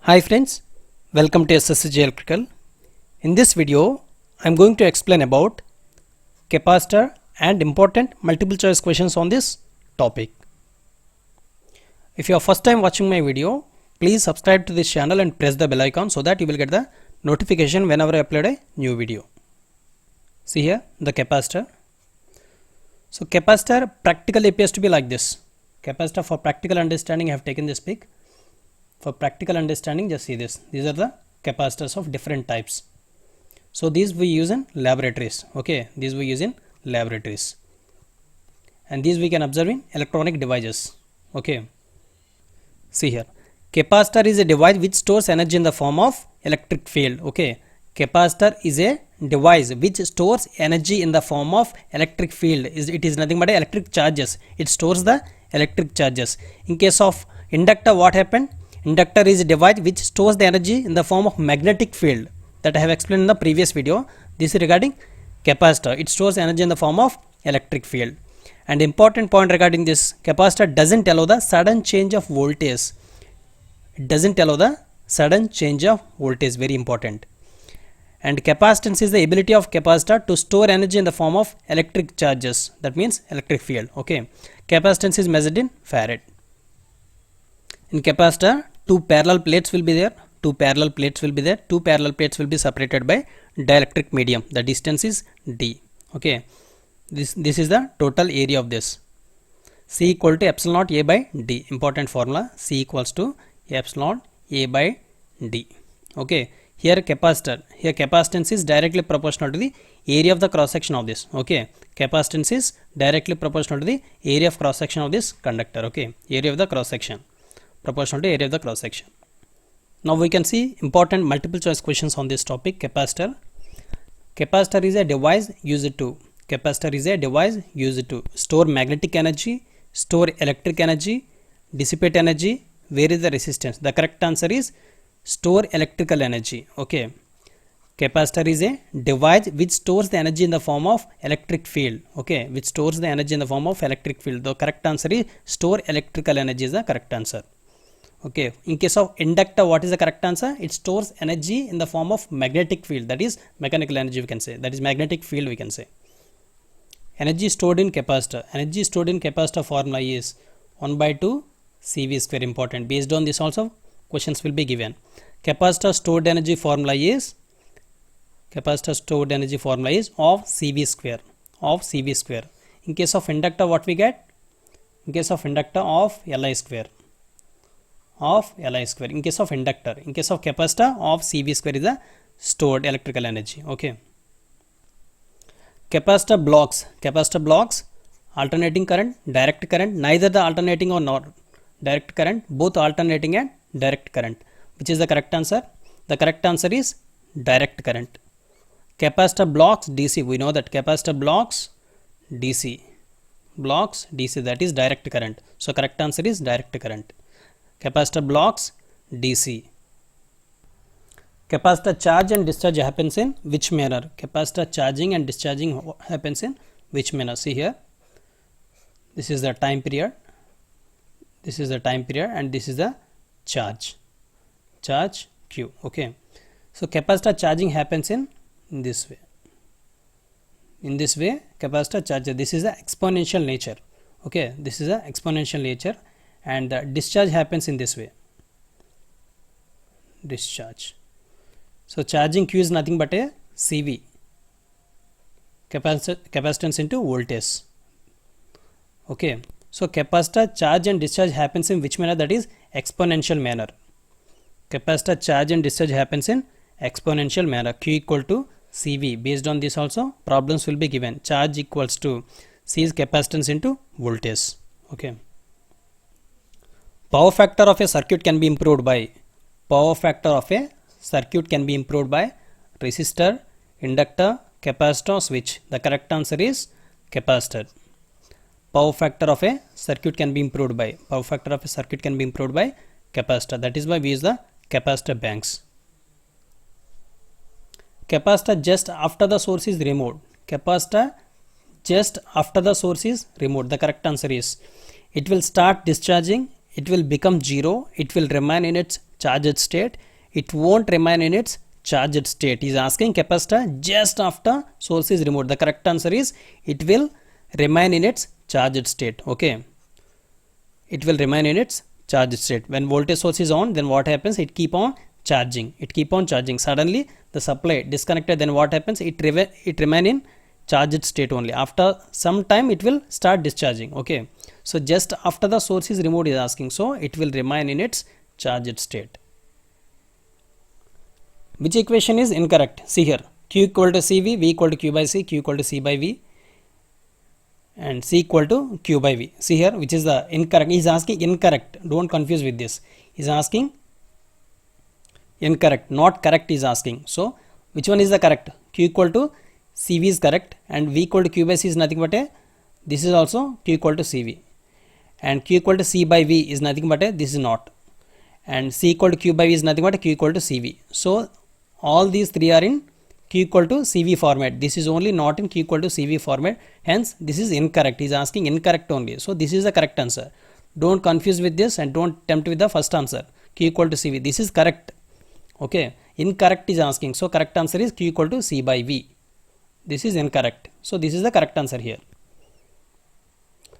Hi friends, welcome to SSG Electrical. In this video, I am going to explain about capacitor and important multiple choice questions on this topic. If you are first time watching my video, please subscribe to this channel and press the bell icon so that you will get the notification whenever I upload a new video. See here the capacitor. So capacitor practically appears to be like this. Capacitor, for practical understanding, I have taken this pic. For practical understanding, just see this. These are the capacitors of different types. So these we use in laboratories. Okay, these we use in laboratories, and these we can observe in electronic devices. Okay, see here, capacitor is a device which stores energy in the form of electric field. Okay, capacitor is a device which stores energy in the form of electric field. It is nothing but electric charges. It stores the electric charges. In case of inductor, what happened? Inductor is a device which stores the energy in the form of magnetic field, that I have explained in the previous video. This is regarding capacitor. It stores energy in the form of electric field. And important point regarding this, capacitor doesn't allow the sudden change of voltage. It doesn't allow the sudden change of voltage, very important. And capacitance is the ability of capacitor to store energy in the form of electric charges. That means electric field. Okay, capacitance is measured in farad. In capacitor, two parallel plates will be there. Two parallel plates will be be separated by dielectric medium. The distance is d. Okay, this is the total area of this. C equal to epsilon naught a by d. Important formula. C equals to epsilon a by d. Okay, here capacitor, here capacitance is directly proportional to the area of the cross section of this. Okay, capacitance is directly proportional to the area of cross section of this conductor. Okay, area of the cross section proportional to area of the cross section. Now we can see important multiple choice questions on this topic. Capacitor. Capacitor is a device used to store magnetic energy, store electric energy, dissipate energy. Where is the resistance? The correct answer is store electrical energy. Okay, capacitor is a device which stores the energy in the form of electric field. Okay, which stores the energy in the form of electric field. The correct answer is store electrical energy is the correct answer. Okay, in case of inductor, what is the correct answer? It stores energy in the form of magnetic field, that is mechanical energy we can say, that is magnetic field we can say. Energy stored in capacitor. Energy stored in capacitor formula is 1 by 2 CV square. Important. Based on this also questions will be given. Capacitor stored energy formula is of CV square. In case of inductor, what we get? In case of inductor, of Li square. In case of inductor. In case of capacitor, of CV square is the stored electrical energy. Okay, capacitor blocks alternating current, direct current, neither the alternating or not direct current, both alternating and direct current. Which is the correct answer? The correct answer is direct current. Capacitor blocks DC. We know that capacitor blocks DC, that is direct current. So correct answer is direct current. Capacitor blocks DC. Capacitor charge and discharge happens in which manner? Capacitor charging and discharging happens in which manner? See here, this is the time period, and this is the charge Q. Okay, so capacitor charging happens in this way. Capacitor charge, this is the exponential nature. Okay, this is the exponential nature, and the discharge happens in this way. Discharge. So charging Q is nothing but a CV, capacitance into voltage. Okay, so capacitor charge and discharge happens in which manner? That is exponential manner. Capacitor charge and discharge happens in exponential manner. Q equal to CV. Based on this also problems will be given. Charge equals to C is capacitance into voltage. Okay. Power factor of a circuit can be improved by resistor, inductor, capacitor, switch. The correct answer is capacitor. Power factor of a circuit can be improved by capacitor. That is why we use the capacitor banks. Capacitor just after the source is removed. The correct answer is it will start discharging, it will become zero, it will remain in its charged state, it won't remain in its charged state. He is asking capacitor just after source is removed. The correct answer is it will remain in its charged state. Okay, it will remain in its charged state. When voltage source is on, then what happens? It keep on charging. It keep on charging. Suddenly the supply disconnected. Then what happens? It remain in charged state only. After some time, it will start discharging. Okay, so just after the source is removed, is asking. So it will remain in its charged state. Which equation is incorrect? See here, Q equal to CV, V equal to Q by C, Q equal to C by V, and C equal to Q by V. See here, which is the incorrect? He is asking incorrect. Don't confuse with this. He is asking incorrect, not correct is asking. So which one is the correct? Q equal to CV is correct, and V equal to Q by C is nothing but a, this is also Q equal to CV, and Q equal to C by V is nothing but a, this is not, and C equal to Q by V is nothing but a Q equal to CV. So all these three are in Q equal to CV format. This is only not in Q equal to CV format. Hence this is incorrect. He is asking incorrect only. So this is the correct answer. Don't confuse with this and don't tempt with the first answer. Q equal to CV. This is correct. Okay. Incorrect is asking. So correct answer is Q equal to C by V. This is incorrect. So this is the correct answer here.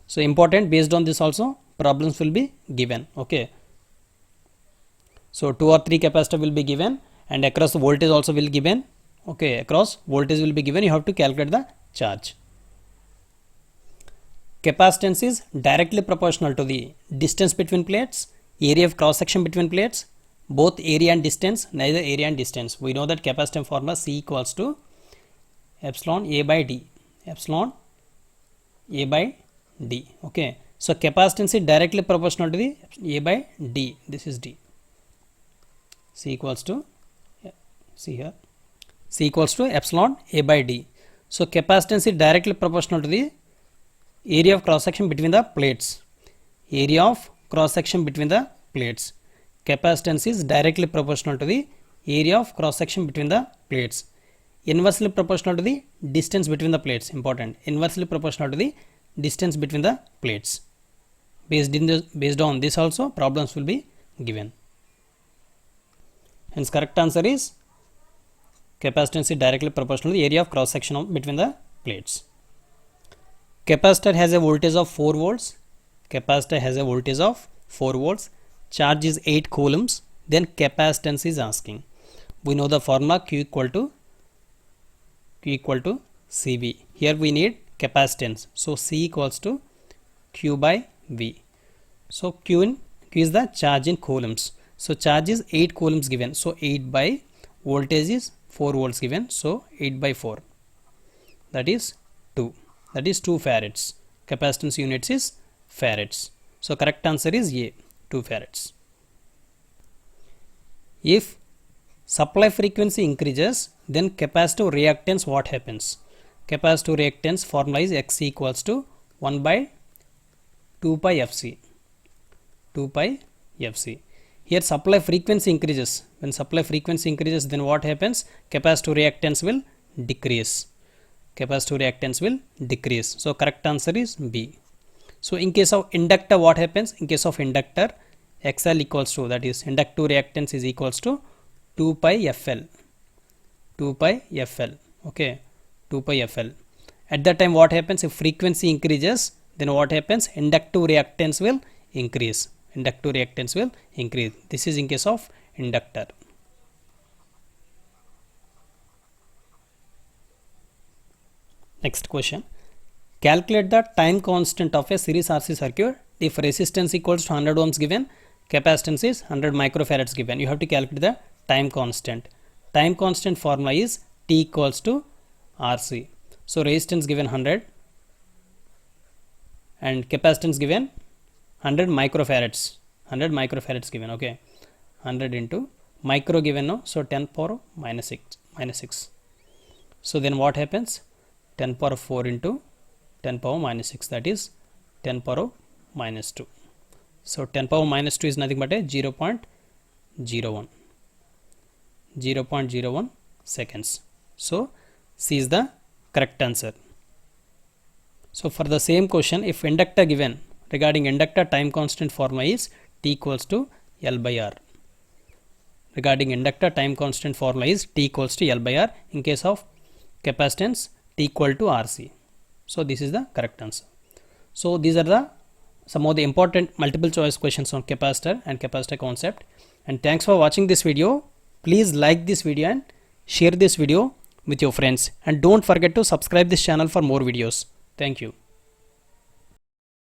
So important, based on this also problems will be given. Okay. So 2 or 3 capacitor will be given, and across the voltage also will given. Okay, across voltage will be given. You have to calculate the charge. Capacitance is directly proportional to the distance between plates, area of cross section between plates, both area and distance, neither area and distance. We know that capacitance formula C equals to epsilon A by D. Epsilon A by D. Okay, so capacitance is directly proportional to the A by D. This is D. C equals to, see here, C equals to epsilon A by D. So capacitance is directly proportional to the area of cross section between the plates. Area of cross section between the plates. Capacitance is directly proportional to the area of cross section between the plates. Inversely proportional to the distance between the plates. Important. Inversely proportional to the distance between the plates. Based on this also problems will be given. Hence correct answer is capacitance is directly proportional to the area of cross section between the plates. Capacitor has a voltage of 4 volts. Capacitor has a voltage of 4 volts. Charge is 8 coulombs. Then capacitance is asking. We know the formula Q equal to CV. Here we need capacitance. So C equals to Q by V. So Q is the charge in coulombs. So charge is 8 coulombs given. So 8 by voltage is 4 volts given. So 8 by 4. That is 2. That is 2 farads. Capacitance units is farads. So correct answer is A, 2 farads. If supply frequency increases, then capacitive reactance, what happens? Capacitive reactance formula is X equals to 1 by 2 pi Fc. 2 pi Fc. Here supply frequency increases. When supply frequency increases, then what happens? Capacitive reactance will decrease. Capacitive reactance will decrease. So correct answer is B. So in case of inductor, what happens? In case of inductor, XL equals to, that is inductive reactance is equals to 2 pi FL. 2 pi FL. Okay, 2 pi FL. At that time what happens? If frequency increases, then what happens? Inductive reactance will increase. Inductive reactance will increase. This is in case of inductor. Next question. Calculate the time constant of a series RC circuit if resistance equals to 100 ohms given, capacitance is 100 microfarads given. You have to calculate the time constant. Time constant formula is T equals to RC. So resistance given 100 and capacitance given 100 microfarads. 100 microfarads given. Okay, 100 into micro given now. So 10 power minus 6. So then what happens? 10 power 4 into 10 power minus 6, that is 10 power minus 2. So 10 power minus 2 is nothing but a 0.01 seconds. So C is the correct answer. So for the same question, if inductor given, regarding inductor time constant formula is T equals to L by R. regarding inductor time constant formula is T equals to L by R. In case of capacitance, T equal to RC. So this is the correct answer. So these are the some of the important multiple choice questions on capacitor and capacitor concept. And thanks for watching this video. Please like this video and share this video with your friends, and don't forget to subscribe this channel for more videos. Thank you.